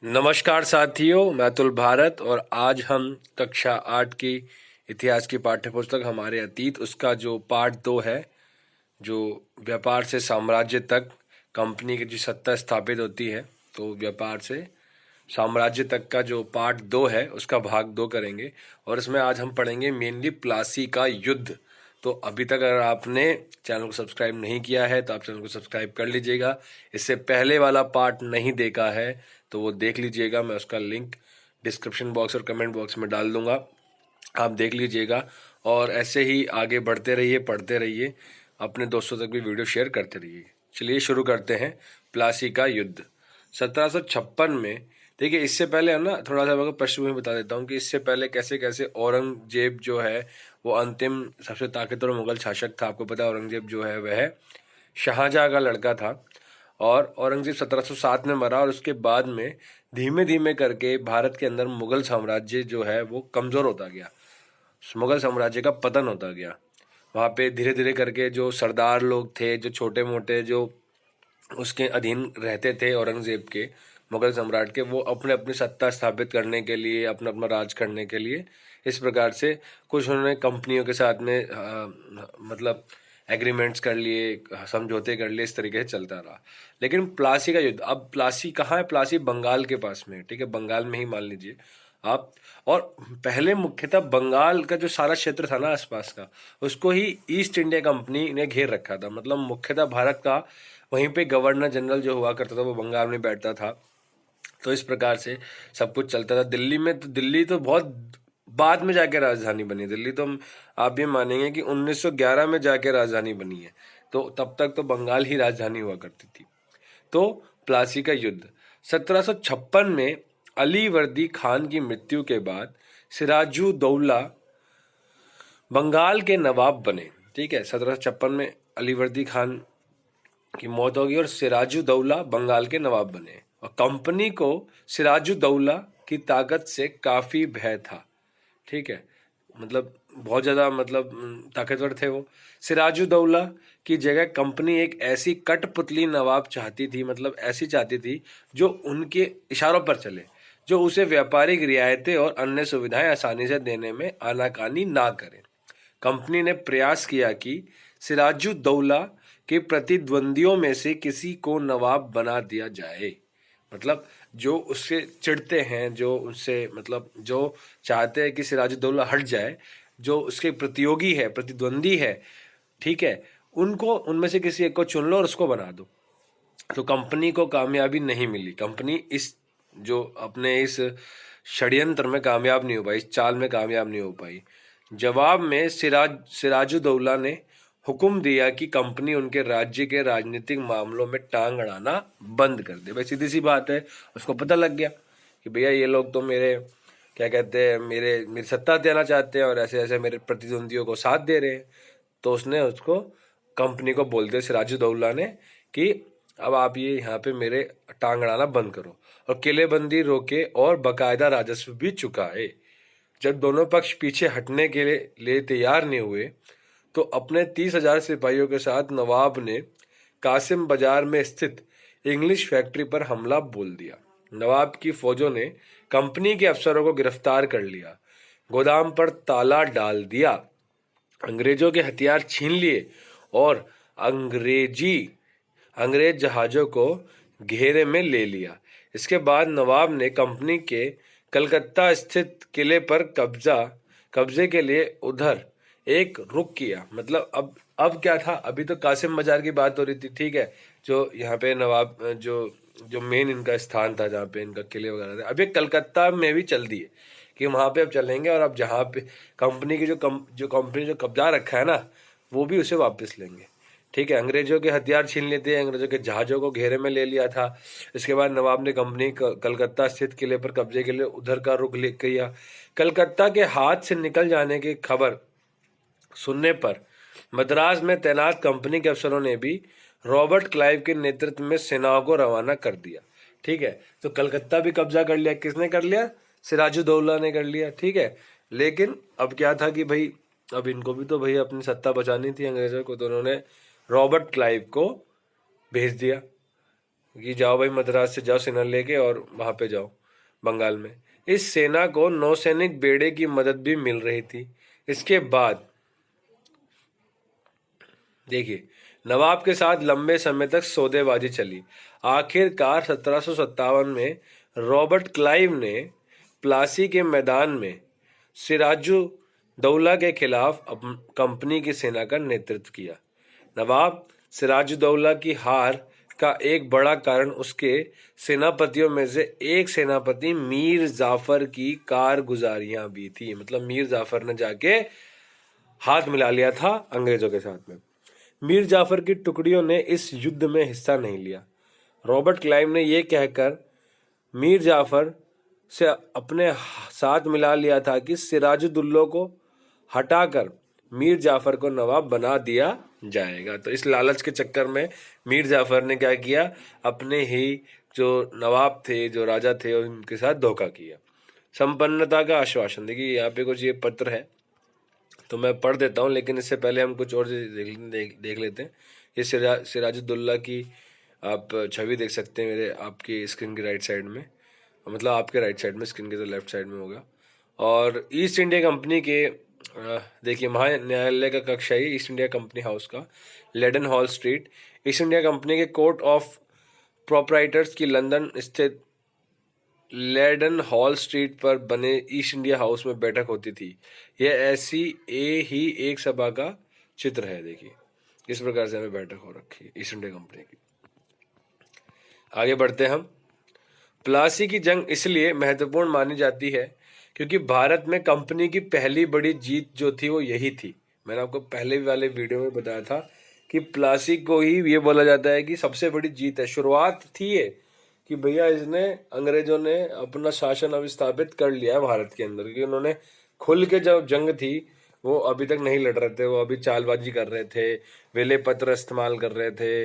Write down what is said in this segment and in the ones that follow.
नमस्कार साथियों, मैं अतुल भारत और आज हम कक्षा 8 की इतिहास की पाठ्य पुस्तक हमारे अतीत उसका जो पार्ट 2 है, जो व्यापार से साम्राज्य तक कंपनी की जो सत्ता स्थापित होती है, तो व्यापार से साम्राज्य तक का जो पार्ट 2 है उसका भाग 2 करेंगे। और इसमें आज हम पढ़ेंगे मेनली प्लासी का युद्ध। तो अभी तक अगर आपने चैनल को सब्सक्राइब नहीं किया है तो आप चैनल को सब्सक्राइब कर लीजिएगा। इससे पहले वाला पार्ट नहीं देखा है तो वो देख लीजिएगा, मैं उसका लिंक डिस्क्रिप्शन बॉक्स और कमेंट बॉक्स में डाल दूंगा, आप देख लीजिएगा। और ऐसे ही आगे बढ़ते रहिए, पढ़ते रहिए, अपने दोस्तों तक भी वीडियो शेयर करते रहिए। चलिए शुरू करते हैं। प्लासी का युद्ध 1756 में। देखिए, इससे पहले है ना, थोड़ा सा मैं पृष्ठभूमि बता देता हूँ कि इससे पहले कैसे कैसे औरंगजेब जो है वो अंतिम सबसे ताकतवर मुगल शासक था। आपको पता है औरंगजेब जो है वह शाहजहां का लड़का था और औरंगजेब 1707 में मरा और उसके बाद में धीमे धीमे करके भारत के अंदर मुगल साम्राज्य जो है वो कमज़ोर होता गया, मुगल साम्राज्य का पतन होता गया। वहाँ पे धीरे धीरे करके जो सरदार लोग थे, जो छोटे मोटे जो उसके अधीन रहते थे औरंगजेब के, मुगल सम्राट के, वो अपने अपनी सत्ता स्थापित करने के लिए, अपना अपना राज करने के लिए इस प्रकार से कुछ उन्होंने कंपनियों के साथ में मतलब एग्रीमेंट्स कर लिए, समझौते कर लिए, इस तरीके से चलता रहा। लेकिन प्लासी का युद्ध, अब प्लासी कहाँ है? प्लासी बंगाल के पास में है, ठीक है, बंगाल में ही मान लीजिए आप। और पहले मुख्यतः बंगाल का जो सारा क्षेत्र था ना आसपास का, उसको ही ईस्ट इंडिया कंपनी ने घेर रखा था। मतलब मुख्यतः भारत का वहीं पे गवर्नर जनरल जो हुआ करता था वो बंगाल में बैठता था। तो इस प्रकार से सब कुछ चलता था। दिल्ली में तो, दिल्ली तो बहुत बाद में जाके राजधानी बनी। दिल्ली तो आप ये मानेंगे कि 1911 में जाके राजधानी बनी है, तो तब तक तो बंगाल ही राजधानी हुआ करती थी। तो प्लासी का युद्ध 1756 में अलीवर्दी खान की मृत्यु के बाद सिराजुद्दौला बंगाल के नवाब बने। ठीक है, 1756 में अलीवर्दी खान की मौत होगी और सिराजुद्दौला बंगाल के नवाब बने। और कंपनी को सिराजुद्दौला की ताकत से काफी भय था। ठीक है, मतलब बहुत ज्यादा, मतलब ताकतवर थे वो। सिराजुद्दौला की जगह कंपनी एक ऐसी कठपुतली नवाब चाहती थी, मतलब ऐसी चाहती थी जो उनके इशारों पर चले, जो उसे व्यापारिक रियायतें और अन्य सुविधाएं आसानी से देने में आनाकानी ना करे। कंपनी ने प्रयास किया कि सिराजुद्दौला के प्रतिद्वंदियों में से किसी को नवाब बना दिया जाए। मतलब जो उससे चिढ़ते हैं, जो उससे, मतलब जो चाहते हैं कि सिराजुद्दौला हट जाए, जो उसके प्रतियोगी है, प्रतिद्वंदी है, ठीक है, उनको, उनमें से किसी एक को चुन लो और उसको बना दो। तो कंपनी को कामयाबी नहीं मिली। कंपनी इस जो अपने इस षड्यंत्र में कामयाब नहीं हो पाई, इस चाल में कामयाब नहीं हो पाई। जवाब में सिराजुद्दौला ने हुक्म दिया कि कंपनी उनके राज्य के राजनीतिक मामलों में टांग अड़ाना बंद कर दे। भाई सीधी सी बात है, उसको पता लग गया कि भैया ये लोग तो मेरे, क्या कहते हैं, मेरी सत्ता देना चाहते हैं और ऐसे ऐसे मेरे प्रतिद्वंदियों को साथ दे रहे हैं। तो उसने उसको, कंपनी को बोल दिया सिराजुद्दौला ने कि अब आप ये यहाँ पे मेरे टांग अड़ाना बंद करो और किलेबंदी रोके और बकायदा राजस्व भी चुकाए। जब दोनों पक्ष पीछे हटने के लिए तैयार नहीं हुए तो अपने 30,000 सिपाहियों के साथ नवाब ने कासिम बाजार में स्थित इंग्लिश फैक्ट्री पर हमला बोल दिया। नवाब की फौजों ने कंपनी के अफसरों को गिरफ्तार कर लिया, गोदाम पर ताला डाल दिया, अंग्रेजों के हथियार छीन लिए और अंग्रेज जहाजों को घेरे में ले लिया। इसके बाद नवाब ने कंपनी के कलकत्ता स्थित किले पर कब्जे के लिए उधर एक रुख किया। मतलब अब क्या था, अभी तो कासिम बाजार की बात हो रही थी, ठीक है, जो यहाँ पे नवाब जो जो मेन इनका स्थान था, जहाँ पे इनका किले वगैरह थे, अब ये कलकत्ता में भी चल दिए कि वहाँ पे अब चलेंगे और अब जहाँ पे कंपनी की जो कंपनी जो कब्जा रखा है ना, वो भी उसे वापस लेंगे। ठीक है, अंग्रेजों के हथियार छीन लेते हैं, अंग्रेजों के जहाजों को घेरे में ले लिया था। इसके बाद नवाब ने कंपनी कलकत्ता स्थित किले पर कब्जे के लिए उधर का रुख ले किया। कलकत्ता के हाथ से निकल जाने की खबर सुनने पर मद्रास में तैनात कंपनी के अफसरों ने भी रॉबर्ट क्लाइव के नेतृत्व में सेनाओं को रवाना कर दिया। ठीक है, तो कलकत्ता भी कब्जा कर लिया। किसने कर लिया? सिराजुद्दौला ने कर लिया। ठीक है, लेकिन अब क्या था कि भाई अब इनको भी तो भाई अपनी सत्ता बचानी थी अंग्रेजों को, तो उन्होंने रॉबर्ट क्लाइव को भेज दिया कि जाओ भाई मद्रास से जाओ सेना लेके और वहां पे जाओ बंगाल में। इस सेना को नौसैनिक बेड़े की मदद भी मिल रही थी। इसके बाद देखिए, नवाब के साथ लंबे समय तक सौदेबाजी चली। आखिरकार 1757 में रॉबर्ट क्लाइव ने प्लासी के मैदान में सिराजुद्दौला के खिलाफ कंपनी की सेना का नेतृत्व किया। नवाब सिराजुद्दौला की हार का एक बड़ा कारण उसके सेनापतियों में से एक सेनापति मीर जाफर की कारगुजारियां भी थी। मतलब मीर जाफर ने जाके हाथ मिला लिया था अंग्रेजों के साथ में। मीर जाफर की टुकड़ियों ने इस युद्ध में हिस्सा नहीं लिया। रॉबर्ट क्लाइव ने यह कहकर मीर जाफर से अपने साथ मिला लिया था कि सिराजुद्दौला को हटाकर मीर जाफर को नवाब बना दिया जाएगा। तो इस लालच के चक्कर में मीर जाफर ने क्या किया, अपने ही जो नवाब थे, जो राजा थे, उनके साथ धोखा किया। संपन्नता का आश्वासन, देखिए यहाँ पे कुछ ये पत्र है तो मैं पढ़ देता हूँ, लेकिन इससे पहले हम कुछ और देख लेते हैं। ये सिराजुद्दौला की आप छवि देख सकते हैं मेरे आपकी स्क्रीन के राइट साइड में, मतलब आपके राइट साइड में, स्क्रीन के तो लेफ्ट साइड में होगा। और ईस्ट इंडिया कंपनी के देखिए महान्यायालय का कक्ष है ईस्ट इंडिया कंपनी हाउस का, Leadenhall Street. East India Company के कोर्ट ऑफ प्रोप्राइटर्स की लंदन स्थित लेडन हॉल स्ट्रीट पर बने ईस्ट इंडिया हाउस में बैठक होती थी। यह ऐसी ही एक सभा का चित्र है। देखिए इस प्रकार से हमें बैठक हो रखी है ईस्ट इंडिया कंपनी की। आगे बढ़ते हैं हम। प्लासी की जंग इसलिए महत्वपूर्ण मानी जाती है क्योंकि भारत में कंपनी की पहली बड़ी जीत जो थी वो यही थी। मैंने आपको पहले वाले वीडियो में बताया था कि प्लासी को ही ये बोला जाता है कि सबसे बड़ी जीत है। शुरुआत थी ये कि भैया इसने अंग्रेजों ने अपना शासन अब स्थापित कर लिया है भारत के अंदर, क्योंकि उन्होंने खुल के जब जंग थी वो अभी तक नहीं लड़ रहे थे, वो अभी चालबाजी कर रहे थे, वेले पत्र इस्तेमाल कर रहे थे,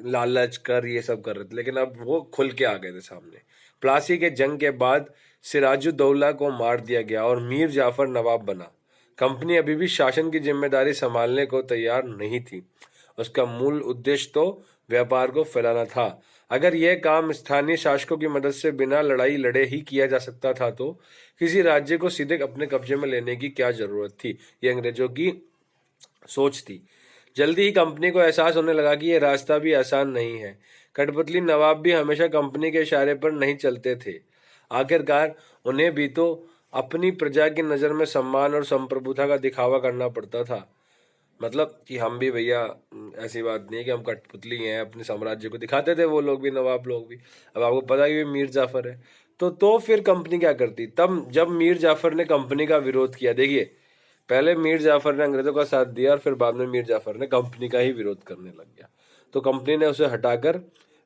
लालच कर ये सब कर रहे थे, लेकिन अब वो खुल के आ गए थे सामने। प्लासी के जंग के बाद सिराजुद्दौला को मार दिया गया और मीर जाफर नवाब बना। कंपनी अभी भी शासन की जिम्मेदारी संभालने को तैयार नहीं थी। उसका मूल उद्देश्य तो व्यापार को फैलाना था। अगर यह काम स्थानीय शासकों की मदद से बिना लड़ाई लड़े ही किया जा सकता था तो किसी राज्य को सीधे अपने कब्जे में लेने की क्या जरूरत थी। ये अंग्रेजों की सोच थी। जल्दी ही कंपनी को एहसास होने लगा कि यह रास्ता भी आसान नहीं है। कठपुतली नवाब भी हमेशा कंपनी के इशारे पर नहीं चलते थे। आखिरकार उन्हें भी तो अपनी प्रजा की नज़र में सम्मान और संप्रभुता का दिखावा करना पड़ता था। मतलब कि हम भी भैया, ऐसी बात नहीं है कि हम कठपुतली हैं, अपने साम्राज्य को दिखाते थे वो लोग भी, नवाब लोग भी। अब आपको पता है कि मीर जाफर है तो फिर कंपनी क्या करती तब जब मीर जाफर ने कंपनी का विरोध किया। देखिए पहले मीर जाफर ने अंग्रेजों का साथ दिया और फिर बाद में मीर जाफर ने कंपनी का ही विरोध करने लग गया, तो कंपनी ने उसे हटाकर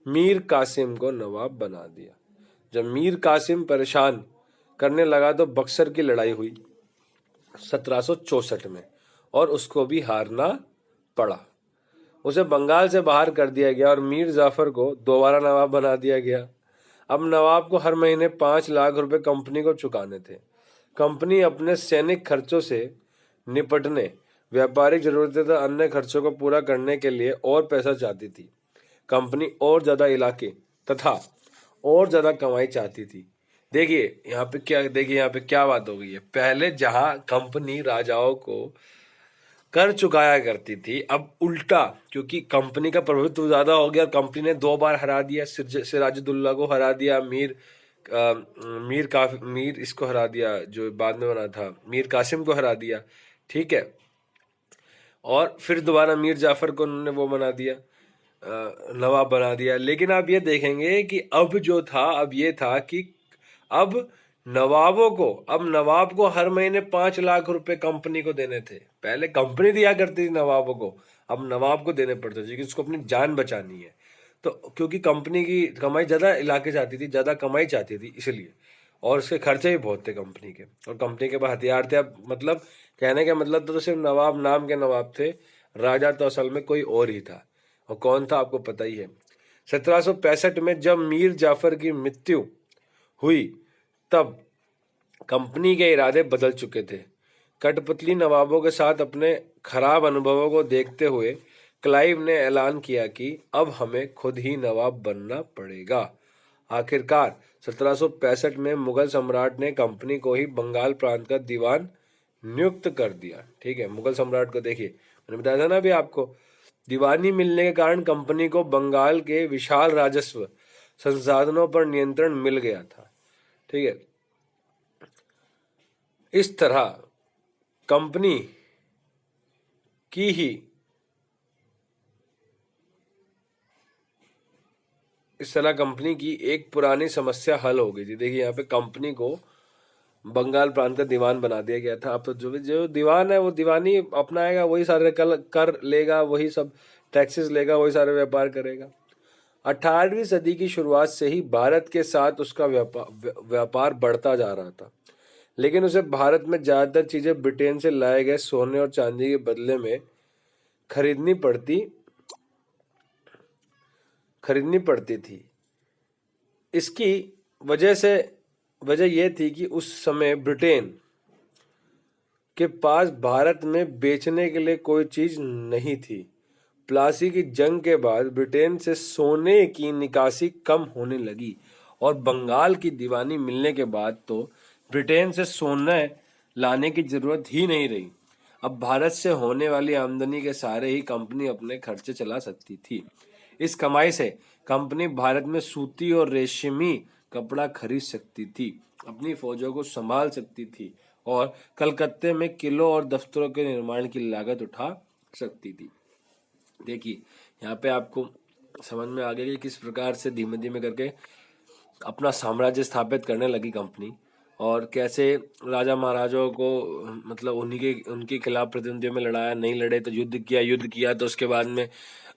मीर कासिम को नवाब बना दिया। जब मीर कासिम परेशान करने लगा तो बक्सर की लड़ाई हुई 1764 में और उसको भी हारना पड़ा। उसे बंगाल से बाहर कर दिया गया और मीर जाफर को दोबारा नवाब बना दिया गया। अब नवाब को हर महीने 5 लाख रुपए कंपनी को चुकाने थे। कंपनी अपने सैनिक खर्चों से निपटने, व्यापारिक जरूरतें तथा अन्य खर्चों को पूरा करने के लिए और पैसा चाहती थी। कंपनी और ज्यादा इलाके तथा और ज्यादा कमाई चाहती थी। देखिए यहाँ पे क्या बात हो गई है। पहले जहां कंपनी राजाओं को कर चुकाया करती थी, अब उल्टा, क्योंकि कंपनी का प्रभुत्व ज्यादा हो गया। कंपनी ने 2 बार हरा दिया, सिराजुद्दौला को हरा दिया, मीर इसको हरा दिया जो बाद में बना था, मीर कासिम को हरा दिया, ठीक है। और फिर दोबारा मीर जाफर को उन्होंने वो बना दिया, नवाब बना दिया। लेकिन आप ये देखेंगे कि अब जो था, अब ये था कि अब नवाब को हर महीने 5 लाख रुपए कंपनी को देने थे। पहले कंपनी दिया करती थी नवाबों को, अब नवाब को देने पड़ते थे क्योंकि उसको अपनी जान बचानी है। तो क्योंकि कंपनी की कमाई ज्यादा इलाके चाहती थी, ज्यादा कमाई चाहती थी इसलिए, और उसके खर्चे भी बहुत थे कंपनी के, और कंपनी के पास हथियार थे। अब मतलब कहने का मतलब तो सिर्फ नवाब नाम के नवाब थे, राजा तो असल में कोई और ही था। और कौन था आपको पता ही है। 1765 में जब मीर जाफर की मृत्यु हुई तब कंपनी के इरादे बदल चुके थे। कठपुतली नवाबों के साथ अपने खराब अनुभवों को देखते हुए क्लाइव ने ऐलान किया कि अब हमें खुद ही नवाब बनना पड़ेगा। आखिरकार 1765 में मुगल सम्राट ने कंपनी को ही बंगाल प्रांत का दीवान नियुक्त कर दिया। ठीक है, मुगल सम्राट को देखिए, मैंने बताया था ना अभी आपको, दीवानी मिलने के कारण कंपनी को बंगाल के विशाल राजस्व संसाधनों पर नियंत्रण मिल गया था। ठीक है, इस तरह कंपनी की ही इस तरह कंपनी की एक पुरानी समस्या हल हो गई थी। देखिए यहाँ पे कंपनी को बंगाल प्रांत का दीवान बना दिया गया था। अब तो जो दीवान है वो दीवानी अपनाएगा, वही सारे कर लेगा, वही सब टैक्सेस लेगा, वही सारे व्यापार करेगा। 18वीं सदी की शुरुआत से ही भारत के साथ उसका व्यापार बढ़ता जा रहा था, लेकिन उसे भारत में ज्यादातर चीजें ब्रिटेन से लाए गए सोने और चांदी के बदले में खरीदनी पड़ती थी। इसकी वजह यह थी कि उस समय ब्रिटेन के पास भारत में बेचने के लिए कोई चीज नहीं थी। प्लासी की जंग के बाद ब्रिटेन से सोने की निकासी कम होने लगी और बंगाल की दीवानी मिलने के बाद तो ब्रिटेन से सोना लाने की जरूरत ही नहीं रही। अब भारत से होने वाली आमदनी के सारे ही कंपनी अपने खर्चे चला सकती थी। इस कमाई से कंपनी भारत में सूती और रेशमी कपड़ा खरीद सकती थी, अपनी फौजों को संभाल सकती थी और कलकत्ते में किलों और दफ्तरों के निर्माण की लागत उठा सकती थी। देखिए यहाँ पे आपको समझ में आ गया कि किस प्रकार से धीमे धीमे करके अपना साम्राज्य स्थापित करने लगी कंपनी, और कैसे राजा महाराजाओं को मतलब उनके खिलाफ प्रतिद्वंदियों में लड़ाया, नहीं लड़े तो युद्ध किया तो उसके बाद में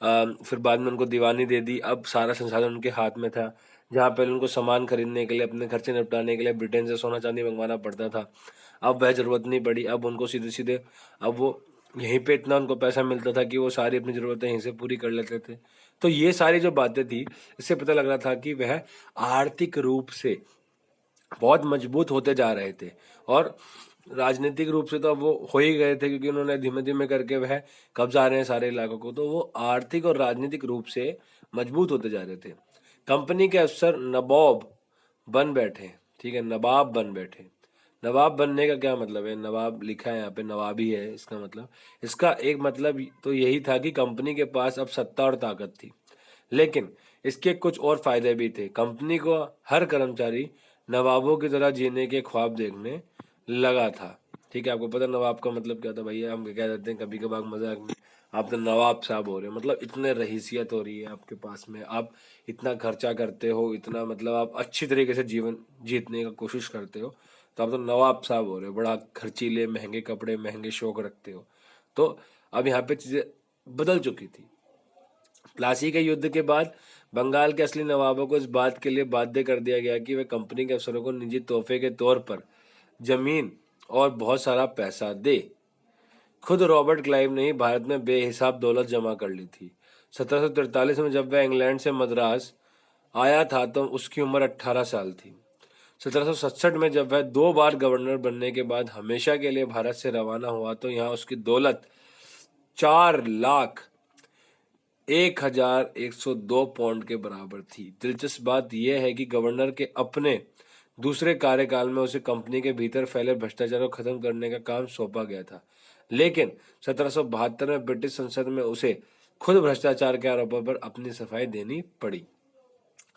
फिर बाद में उनको दीवानी दे दी। अब सारा संसाधन उनके हाथ में था। जहाँ पहले उनको सामान खरीदने के लिए, अपने खर्चे निपटाने के लिए ब्रिटेन से सोना चांदी मंगवाना पड़ता था, अब वह जरूरत नहीं पड़ी। अब उनको सीधे सीधे अब वो यहीं पे इतना उनको पैसा मिलता था कि वो सारी अपनी ज़रूरतें यहीं से पूरी कर लेते थे। तो ये सारी जो बातें थी, इससे पता लग रहा था कि वह आर्थिक रूप से बहुत मजबूत होते जा रहे थे, और राजनीतिक रूप से तो अब वो हो ही गए थे, क्योंकि उन्होंने धीमे धीमे करके वह कब्जा रहे हैं सारे इलाकों को, तो वो आर्थिक और राजनीतिक रूप से मजबूत होते जा रहे थे। कंपनी के अफसर नवाब बन बैठे। ठीक है, नवाब बन बैठे। नवाब बनने का क्या मतलब है? नवाब लिखा है यहाँ पे, नवाबी है इसका मतलब। इसका एक मतलब तो यही था कि कंपनी के पास अब सत्ता और ताकत थी, लेकिन इसके कुछ और फायदे भी थे। कंपनी को हर कर्मचारी नवाबों की तरह जीने के ख्वाब देखने लगा था। ठीक है, आपको पता नवाब का मतलब क्या था भैया? हम क्या कहते हैं कभी कभार मजाक में, आप तो नवाब साहब हो रहे हो, मतलब इतने रहीसियत हो रही है आपके पास में, आप इतना खर्चा करते हो, इतना मतलब आप अच्छी तरीके से जीवन जीतने का कोशिश करते हो, तो आप तो नवाब साहब हो रहे हो, बड़ा खर्चीले, महंगे कपड़े, महंगे शौक रखते हो। तो अब यहाँ पे चीजें बदल चुकी थी। प्लासी के युद्ध के बाद बंगाल के असली नवाबों को इस बात के लिए बाध्य कर दिया गया कि वे कंपनी के अफसरों को निजी तोहफे के तौर पर जमीन और बहुत सारा पैसा दे। खुद रॉबर्ट क्लाइव ने ही भारत में बेहिसाब दौलत जमा कर ली थी। 1743 में जब वह इंग्लैंड से मद्रास आया था तो उसकी उम्र 18 साल थी। 1767 में जब वह 2 बार गवर्नर बनने के बाद हमेशा के लिए भारत से रवाना हुआ तो यहाँ उसकी दौलत 4,01,102 पाउंड के बराबर थी। दिलचस्प बात यह है कि गवर्नर के अपने दूसरे कार्यकाल में उसे कंपनी के भीतर फैले भ्रष्टाचार को खत्म करने का काम सौंपा गया था, लेकिन 1772 में ब्रिटिश संसद में उसे खुद भ्रष्टाचार के आरोपों पर अपनी सफाई देनी पड़ी।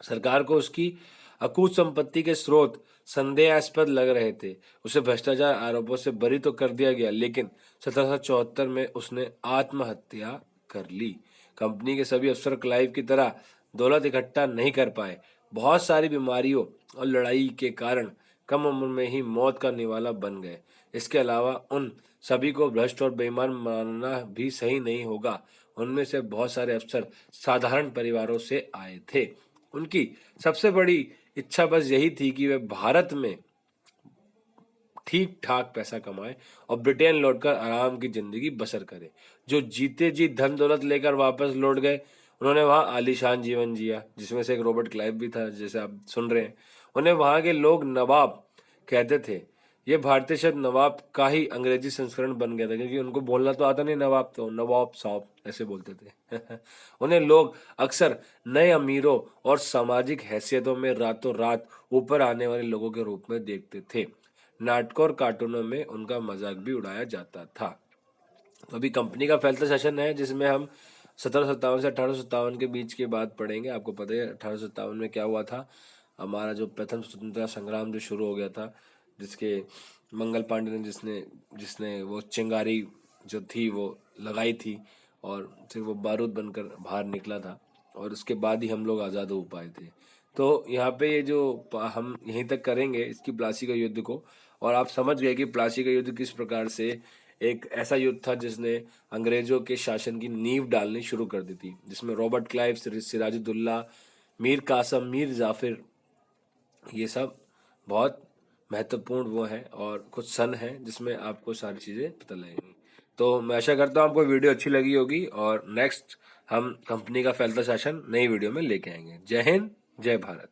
सरकार को उसकी अकूत संपत्ति के स्रोत संदेहास्पद लग रहे थे। उसे भ्रष्टाचार आरोपों से बरी तो कर दिया गया, लेकिन 1774 में उसने आत्महत्या कर ली। कंपनी के सभी अफसर क्लाइव की तरह दौलत इकट्ठा नहीं कर पाए। बहुत सारी बीमारियों और लड़ाई के कारण कम उम्र में ही मौत का निवाला बन गए। इसके अलावा उन सभी को भ्रष्ट और बेईमान मानना भी सही नहीं होगा। उनमें से बहुत सारे अफसर साधारण परिवारों से आए थे। उनकी सबसे बड़ी इच्छा बस यही थी कि वे भारत में ठीक ठाक पैसा कमाए और ब्रिटेन लौटकर आराम की जिंदगी बसर करे। जो जीते जी धन दौलत लेकर वापस लौट गए, उन्होंने वहां आलीशान जीवन जिया, जिसमें से एक रॉबर्ट क्लाइव भी था, जैसे आप सुन रहे हैं। उन्हें वहां के लोग नवाब कहते थे। ये भारतीय शब्द नवाब का ही अंग्रेजी संस्करण बन गया था, क्योंकि उनको बोलना तो आता नहीं, नवाब तो नवाब साहब ऐसे बोलते थे। उन्हें लोग अक्सर नए अमीरों और सामाजिक हैसियतों में रातों रात ऊपर आने वाले लोगों के रूप में देखते थे। नाटकों और कार्टूनों में उनका मजाक भी उड़ाया जाता था। तो अभी कंपनी का फैलता सेशन है, जिसमें हम 1757 से 1857 के बीच की बात पढ़ेंगे। आपको पता है 1857 में क्या हुआ था, हमारा जो प्रथम स्वतंत्रता संग्राम जो शुरू हो गया था, जिसके मंगल पांडे ने जिसने जिसने वो चिंगारी जो थी वो लगाई थी, और फिर वो बारूद बनकर बाहर निकला था, और उसके बाद ही हम लोग आज़ाद हो पाए थे। तो यहाँ पे ये जो हम यहीं तक करेंगे इसकी प्लासी का युद्ध को, और आप समझ गए कि प्लासी का युद्ध किस प्रकार से एक ऐसा युद्ध था जिसने अंग्रेजों के शासन की नींव डालनी शुरू कर दी थी, जिसमें रॉबर्ट क्लाइव, सिराजुद्दौला, मीर कासम, मीर जाफिर, ये सब बहुत महत्वपूर्ण वो है, और कुछ सन है जिसमें आपको सारी चीज़ें पता लगेंगी। तो मैं आशा करता हूँ आपको वीडियो अच्छी लगी होगी, और नेक्स्ट हम कंपनी का फैलता शासन नई वीडियो में लेके आएंगे। जय हिंद, जय भारत।